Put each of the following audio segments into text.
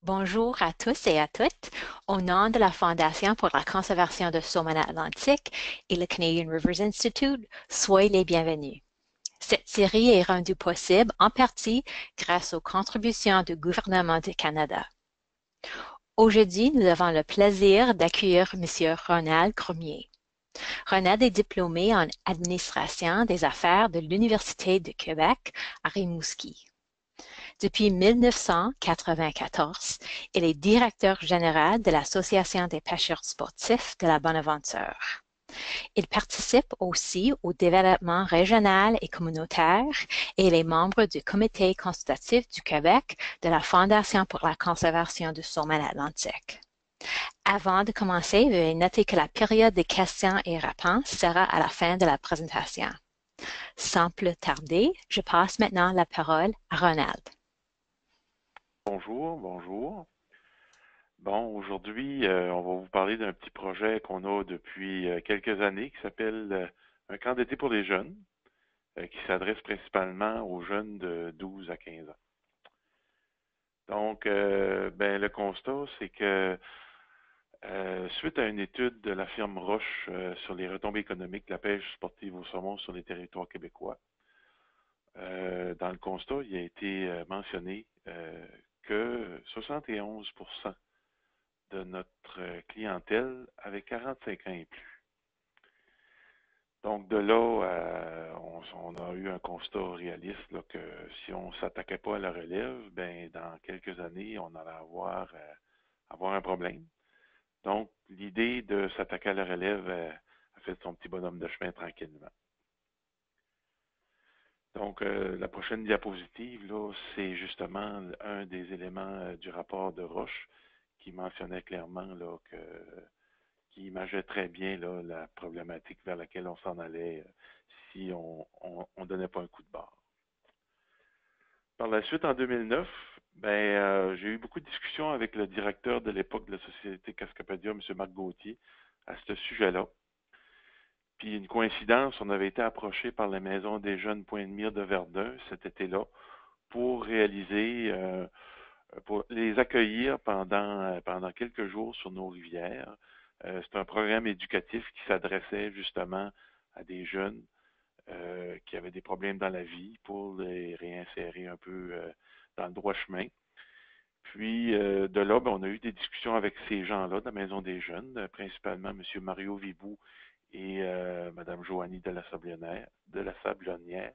Bonjour à tous et à toutes. Au nom de la Fondation pour la conservation de saumon atlantique et le Canadian Rivers Institute, soyez les bienvenus. Cette série est rendue possible en partie grâce aux contributions du gouvernement du Canada. Aujourd'hui, nous avons le plaisir d'accueillir M. Ronald Cormier. Ronald est diplômé en administration des affaires de l'Université du Québec à Rimouski. Depuis 1994, il est directeur général de l'Association des pêcheurs sportifs de la Bonaventure. Il participe aussi au développement régional et communautaire et il est membre du Comité consultatif du Québec de la Fondation pour la conservation du saumon atlantique. Avant de commencer, veuillez noter que la période des questions et réponses sera à la fin de la présentation. Sans plus tarder, je passe maintenant la parole à Ronald. Bonjour, bonjour. Bon, aujourd'hui, on va vous parler d'un petit projet qu'on a depuis quelques années qui s'appelle un camp d'été pour les jeunes, qui s'adresse principalement aux jeunes de 12 à 15 ans. Donc, ben, le constat, c'est que suite à une étude de la firme Roche sur les retombées économiques de la pêche sportive au saumon sur les territoires québécois, dans le constat, il a été mentionné que 71% de notre clientèle avait 45 ans et plus. Donc de là, on a eu un constat réaliste là, que si on ne s'attaquait pas à la relève, ben dans quelques années, on allait avoir un problème. Donc l'idée de s'attaquer à la relève a fait son petit bonhomme de chemin tranquillement. Donc la prochaine diapositive, là, c'est justement un des éléments du rapport de Roche qui mentionnait clairement là, qui imageait très bien là, la problématique vers laquelle on s'en allait si on donnait pas un coup de barre. Par la suite, en 2009, ben, j'ai eu beaucoup de discussions avec le directeur de l'époque de la Société Cascapedia, M. Marc Gauthier, à ce sujet-là. Puis une coïncidence, on avait été approché par la Maison des Jeunes Pointe-Mire de Verdun cet été-là pour réaliser, pour les accueillir pendant quelques jours sur nos rivières. C'est un programme éducatif qui s'adressait justement à des jeunes qui avaient des problèmes dans la vie pour les réinsérer un peu dans le droit chemin. Puis de là, ben, on a eu des discussions avec ces gens-là de la Maison des Jeunes, principalement M. Mario Vibou et Mme Joanie de la Sablonnière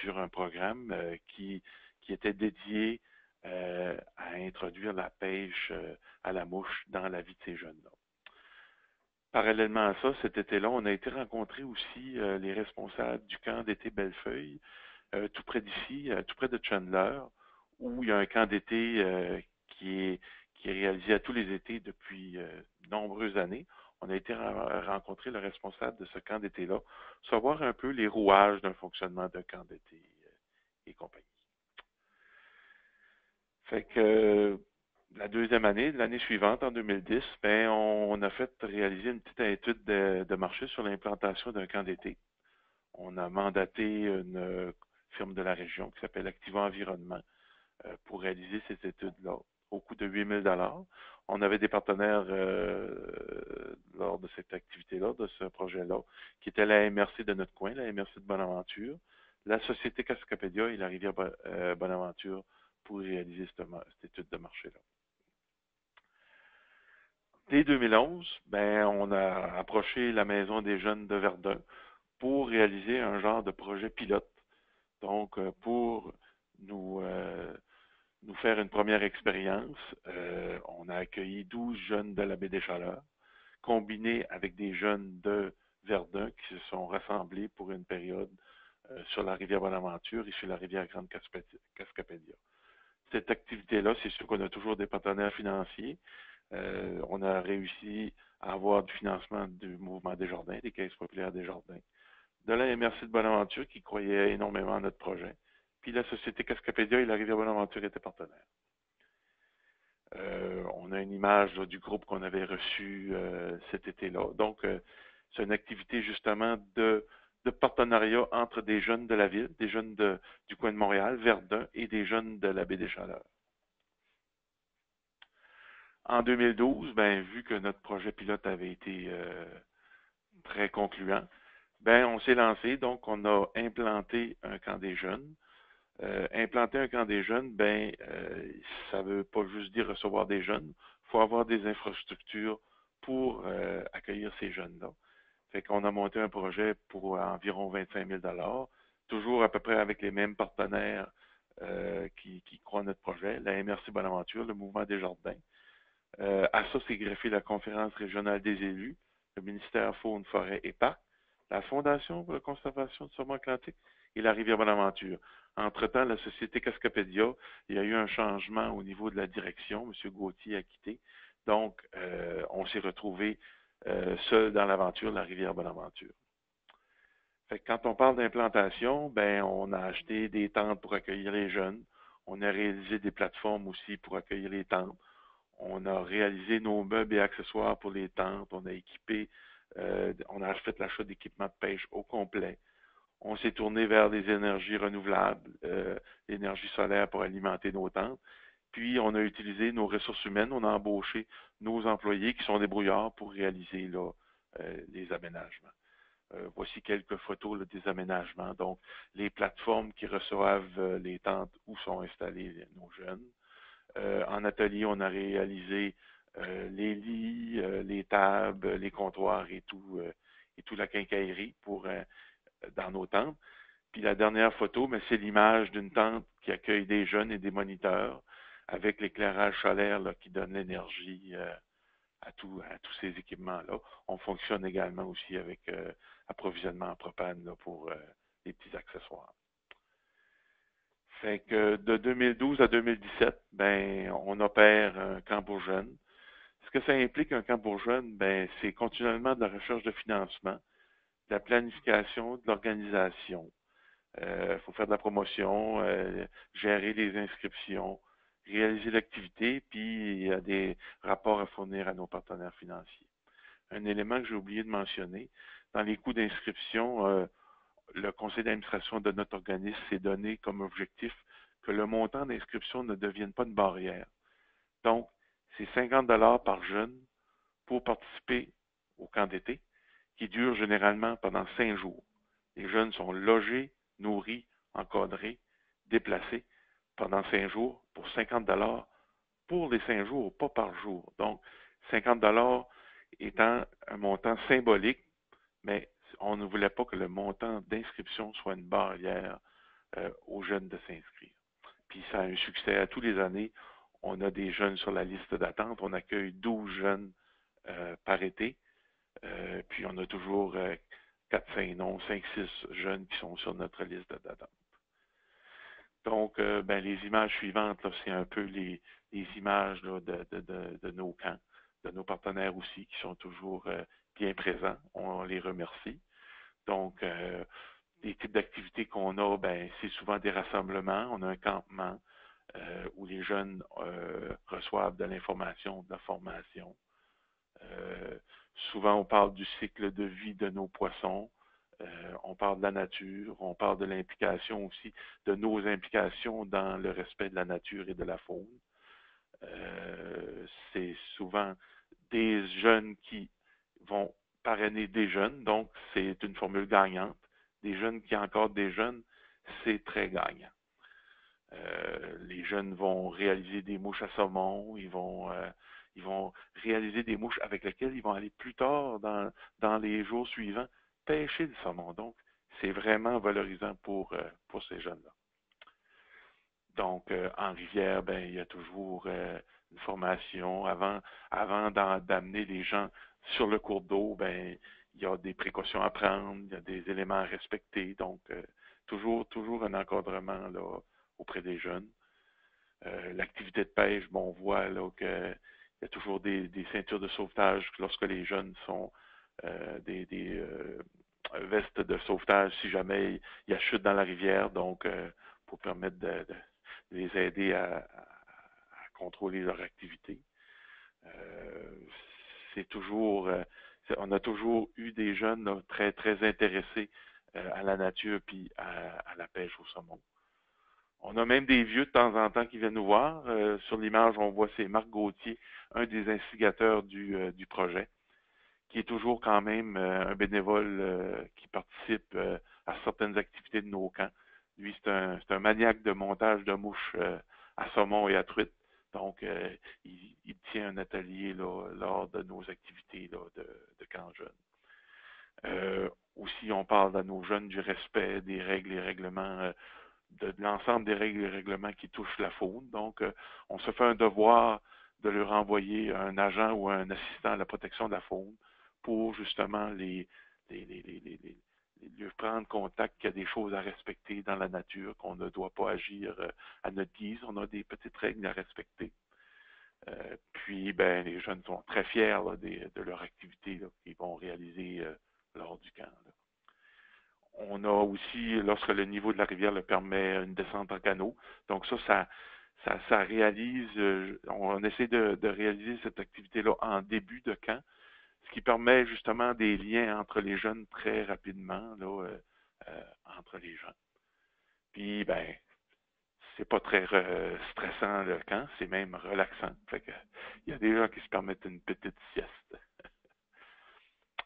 sur un programme qui était dédié à introduire la pêche à la mouche dans la vie de ces jeunes-là. Parallèlement à ça, cet été-là, on a été rencontrer aussi les responsables du camp d'été Bellefeuille, tout près d'ici, tout près de Chandler, où il y a un camp d'été qui est, qui est réalisé à tous les étés depuis de nombreuses années. On a été rencontrer le responsable de ce camp d'été-là, savoir un peu les rouages d'un fonctionnement d'un camp d'été et compagnie. Fait que la deuxième année, l'année suivante, en 2010, ben, on a fait réaliser une petite étude de marché sur l'implantation d'un camp d'été. On a mandaté une firme de la région qui s'appelle Activa Environnement pour réaliser cette étude-là au coût de 8 000 $. On avait des partenaires lors de cette activité-là, de ce projet-là, qui était la MRC de notre coin, la MRC de Bonaventure, la Société Cascapédia et la rivière Bonaventure pour réaliser cette étude de marché-là. Dès 2011, ben, on a approché la Maison des Jeunes de Verdun pour réaliser un genre de projet pilote. Donc, pour nous, nous faire une première expérience, on a accueilli 12 jeunes de la baie des Chaleurs, combinés avec des jeunes de Verdun qui se sont rassemblés pour une période sur la rivière Bonaventure et sur la rivière Grande-Cascapédia. Cette activité-là, c'est sûr qu'on a toujours des partenaires financiers. On a réussi à avoir du financement du Mouvement Desjardins, des Caisses populaires Desjardins, de la MRC de Bonaventure qui croyait énormément à notre projet, puis la Société Cascapédia et la rivière Bonaventure étaient partenaires. On a une image là, du groupe qu'on avait reçu cet été-là. Donc, c'est une activité justement de partenariat entre des jeunes de la ville, des jeunes du coin de Montréal, Verdun, et des jeunes de la baie des Chaleurs. En 2012, ben, vu que notre projet pilote avait été très concluant, ben, on s'est lancé, donc on a implanté un camp des jeunes. Implanter un camp des jeunes, ben, ça veut pas juste dire recevoir des jeunes. Il faut avoir des infrastructures pour accueillir ces jeunes-là. Fait qu'on a monté un projet pour environ 25 000 toujours à peu près avec les mêmes partenaires qui croient à notre projet, la MRC Bonaventure, le Mouvement des Jardins. À ça, s'est greffé la Conférence régionale des élus, le ministère Faune, Forêt et Parcs, la Fondation pour la conservation du saumon atlantique et la rivière Bonaventure. Entre-temps, la société Cascapédia, il y a eu un changement au niveau de la direction. M. Gauthier a quitté. Donc, on s'est retrouvé seul dans l'aventure, la rivière Bonaventure. Fait que quand on parle d'implantation, ben, on a acheté des tentes pour accueillir les jeunes. On a réalisé des plateformes aussi pour accueillir les tentes. On a réalisé nos meubles et accessoires pour les tentes. On a équipé, on a fait l'achat d'équipements de pêche au complet. On s'est tourné vers les énergies renouvelables, l'énergie solaire pour alimenter nos tentes. Puis, on a utilisé nos ressources humaines. On a embauché nos employés qui sont débrouillards pour réaliser là, les aménagements. Voici quelques photos là, des aménagements. Donc, les plateformes qui reçoivent les tentes où sont installés nos jeunes. En atelier, on a réalisé les lits, les tables, les comptoirs et tout la quincaillerie pour dans nos tentes. Puis la dernière photo, mais c'est l'image d'une tente qui accueille des jeunes et des moniteurs avec l'éclairage solaire là, qui donne l'énergie à tous ces équipements-là. On fonctionne également aussi avec approvisionnement en propane là, pour les petits accessoires. Fait que de 2012 à 2017, ben, on opère un camp pour jeunes. Ce que ça implique un camp pour jeunes, ben, c'est continuellement de la recherche de financement, de la planification, de l'organisation. Il faut faire de la promotion, gérer les inscriptions, réaliser l'activité, puis il y a des rapports à fournir à nos partenaires financiers. Un élément que j'ai oublié de mentionner, dans les coûts d'inscription, le conseil d'administration de notre organisme s'est donné comme objectif que le montant d'inscription ne devienne pas une barrière. Donc, c'est 50 par jeune pour participer au camp d'été, qui dure généralement pendant 5 jours. Les jeunes sont logés, nourris, encadrés, déplacés pendant 5 jours pour 50 pour les 5 jours, pas par jour. Donc, 50 étant un montant symbolique, mais on ne voulait pas que le montant d'inscription soit une barrière aux jeunes de s'inscrire. Puis ça a un succès à tous les années. On a des jeunes sur la liste d'attente. On accueille 12 jeunes par été. Puis on a toujours 4, 5, non, 5, 6 jeunes qui sont sur notre liste d'attente. Donc, ben, les images suivantes, c'est un peu les images là, de nos camps, de nos partenaires aussi, qui sont toujours bien présents. On les remercie. Donc, les types d'activités qu'on a, ben, c'est souvent des rassemblements. On a un campement où les jeunes reçoivent de l'information, de la formation. Souvent, on parle du cycle de vie de nos poissons. On parle de la nature. On parle de l'implication aussi, de nos implications dans le respect de la nature et de la faune. C'est souvent des jeunes qui vont parrainer des jeunes, donc c'est une formule gagnante. Des jeunes qui encadrent des jeunes, c'est très gagnant. Les jeunes vont réaliser des mouches à saumon, ils vont réaliser des mouches avec lesquelles ils vont aller plus tard dans les jours suivants pêcher le saumon. Donc, c'est vraiment valorisant pour ces jeunes-là. Donc, en rivière, ben, il y a toujours une formation. Avant d'amener les gens sur le cours d'eau, ben, il y a des précautions à prendre, il y a des éléments à respecter. Donc, toujours un encadrement là, auprès des jeunes. L'activité de pêche, bon, on voit là qu'il y a toujours des ceintures de sauvetage lorsque les jeunes sont des vestes de sauvetage si jamais il y a chute dans la rivière, donc pour permettre de les aider à contrôler leur activité. On a toujours eu des jeunes là, très, très intéressés à la nature puis à la pêche au saumon. On a même des vieux de temps en temps qui viennent nous voir. Sur l'image, on voit c'est Marc Gauthier, un des instigateurs du projet, qui est toujours quand même un bénévole qui participe à certaines activités de nos camps. Lui, c'est un maniaque de montage de mouches à saumon et à truite. Donc, il tient un atelier là, lors de nos activités là, de camp jeune. Aussi, on parle à nos jeunes du respect des règles et règlements, de l'ensemble des règles et règlements qui touchent la faune. Donc, on se fait un devoir de leur envoyer un agent ou un assistant à la protection de la faune pour justement lui prendre contact qu'il y a des choses à respecter dans la nature, qu'on ne doit pas agir à notre guise. On a des petites règles à respecter. Puis, ben, les jeunes sont très fiers là, de leur activité qu'ils vont réaliser lors du camp. Là. On a aussi, lorsque le niveau de la rivière le permet, une descente en canot. Donc ça réalise, on essaie de réaliser cette activité-là en début de camp, ce qui permet justement des liens entre les jeunes très rapidement, là, entre les gens. Puis, ben, c'est pas très stressant le camp, c'est même relaxant. Fait que, il y a des gens qui se permettent une petite sieste.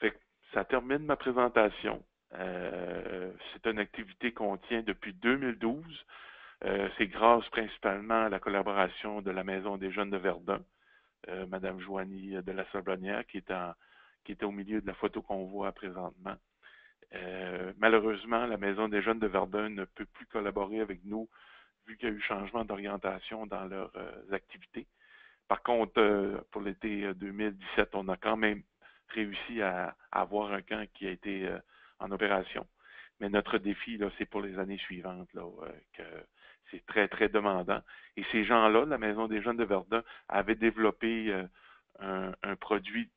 Fait que, ça termine ma présentation. C'est une activité qu'on tient depuis 2012. C'est grâce principalement à la collaboration de la Maison des Jeunes de Verdun, Madame Joanie de la Sablonnière, qui est au milieu de la photo qu'on voit présentement. Malheureusement, la Maison des Jeunes de Verdun ne peut plus collaborer avec nous vu qu'il y a eu changement d'orientation dans leurs activités. Par contre, pour l'été 2017, on a quand même réussi à avoir un camp qui a été en opération. Mais notre défi, là, c'est pour les années suivantes, là, que c'est très, très demandant. Et ces gens-là, la Maison des Jeunes de Verdun, avaient développé un produit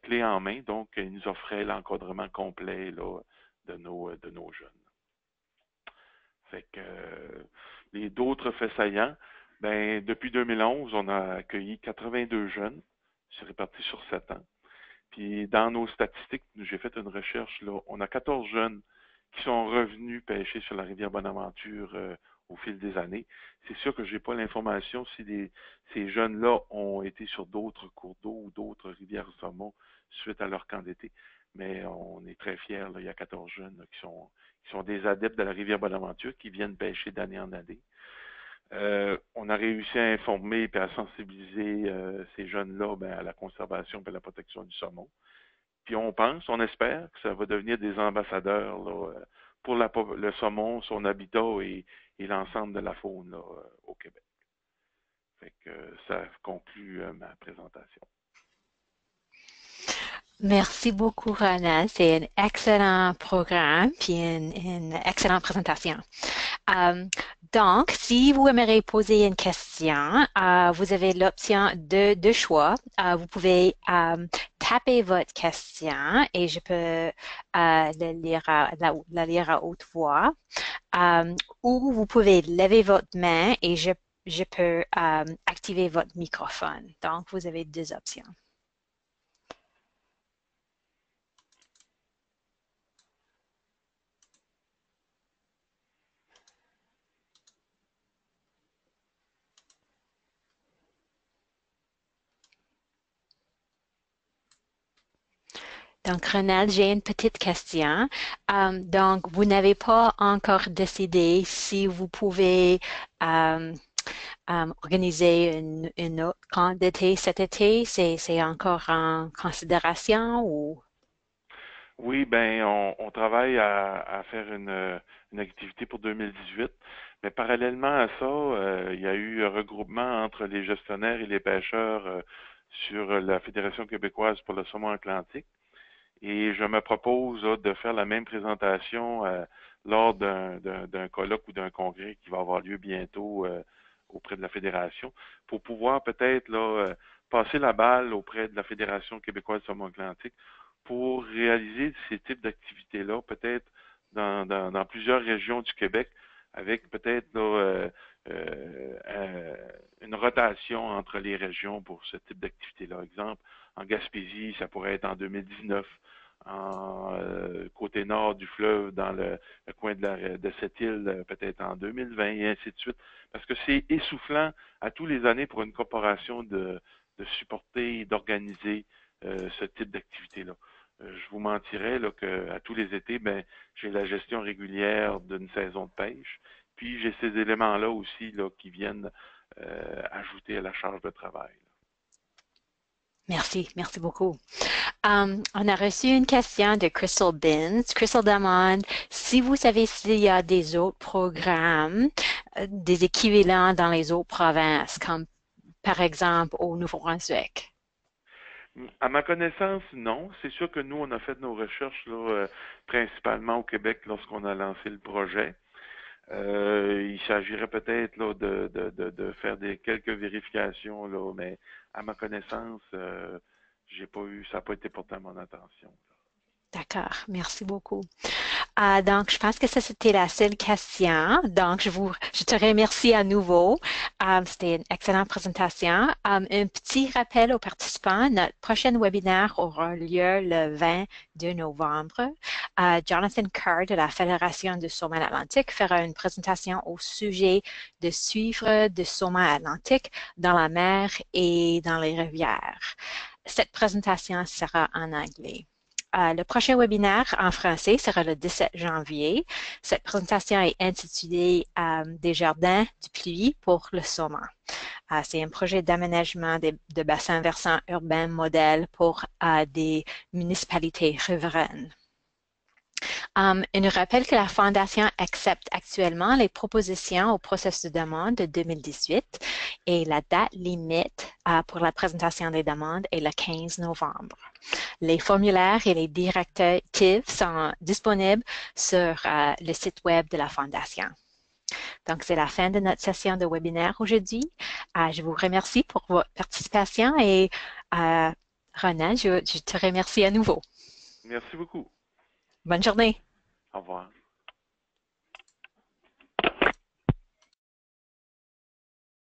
clé en main, donc ils nous offraient l'encadrement complet là, de nos jeunes. Fait que les d'autres faits saillants, ben, depuis 2011, on a accueilli 82 jeunes, c'est réparti sur 7 ans. Puis dans nos statistiques, j'ai fait une recherche, là, on a 14 jeunes qui sont revenus pêcher sur la rivière Bonaventure au fil des années. C'est sûr que je n'ai pas l'information si ces jeunes-là ont été sur d'autres cours d'eau ou d'autres rivières saumon suite à leur camp d'été. Mais on est très fiers, là, il y a 14 jeunes là, qui sont des adeptes de la rivière Bonaventure qui viennent pêcher d'année en année. On a réussi à informer et à sensibiliser ces jeunes-là à la conservation et à la protection du saumon. Puis on espère que ça va devenir des ambassadeurs là, pour le saumon, son habitat et l'ensemble de la faune là, au Québec. Fait que ça conclut ma présentation. Merci beaucoup, Ronald. C'est un excellent programme puis une excellente présentation. Euh, donc, si vous aimeriez poser une question, vous avez l'option de choix. Vous pouvez taper votre question et je peux la lire à haute voix. Ou vous pouvez lever votre main et je peux activer votre microphone. Donc, vous avez deux options. Donc, Ronald, j'ai une petite question. Donc, vous n'avez pas encore décidé si vous pouvez euh, organiser une autre camp d'été cet été. C'est encore en considération ou? Oui, ben on travaille à faire une activité pour 2018, mais parallèlement à ça, il y a eu un regroupement entre les gestionnaires et les pêcheurs sur la Fédération québécoise pour le saumon atlantique. Et je me propose là, de faire la même présentation lors d'un colloque ou d'un congrès qui va avoir lieu bientôt auprès de la Fédération pour pouvoir peut-être là passer la balle auprès de la Fédération québécoise du saumon atlantique pour réaliser ces types d'activités-là, peut-être dans plusieurs régions du Québec, avec peut-être une rotation entre les régions pour ce type d'activité-là. Exemple, en Gaspésie, ça pourrait être en 2019. côté nord du fleuve, dans le coin de cette île, peut-être en 2020, et ainsi de suite. Parce que c'est essoufflant à tous les années pour une corporation de supporter et d'organiser ce type d'activité-là. Je vous mentirais là, qu'à tous les étés, ben, j'ai la gestion régulière d'une saison de pêche, puis j'ai ces éléments-là aussi là, qui viennent ajouter à la charge de travail. Merci, merci beaucoup. On a reçu une question de Crystal Binns. Crystal demande si vous savez s'il y a des autres programmes, des équivalents dans les autres provinces, comme par exemple au Nouveau-Brunswick. À ma connaissance, non. C'est sûr que nous, on a fait nos recherches là, principalement au Québec lorsqu'on a lancé le projet. Il s'agirait peut-être là de faire quelques vérifications là, mais à ma connaissance, j'ai pas eu, ça n'a pas été porté à mon attention. D'accord, merci beaucoup. Donc, je pense que ça, c'était la seule question. Donc, je te remercie à nouveau. C'était une excellente présentation. Un petit rappel aux participants, notre prochain webinaire aura lieu le 22 novembre. Jonathan Carr de la Fédération du saumon atlantique fera une présentation au sujet de suivre du saumon atlantique dans la mer et dans les rivières. Cette présentation sera en anglais. Le prochain webinaire en français sera le 17 janvier. Cette présentation est intitulée Des jardins du pluie pour le saumon. C'est un projet d'aménagement de bassins versants urbains modèles pour des municipalités riveraines. Je rappelle que la Fondation accepte actuellement les propositions au processus de demande de 2018 et la date limite pour la présentation des demandes est le 15 novembre. Les formulaires et les directives sont disponibles sur le site web de la Fondation. Donc, c'est la fin de notre session de webinaire aujourd'hui. Je vous remercie pour votre participation et Ronan, je te remercie à nouveau. Merci beaucoup. Bonne journée. Au revoir.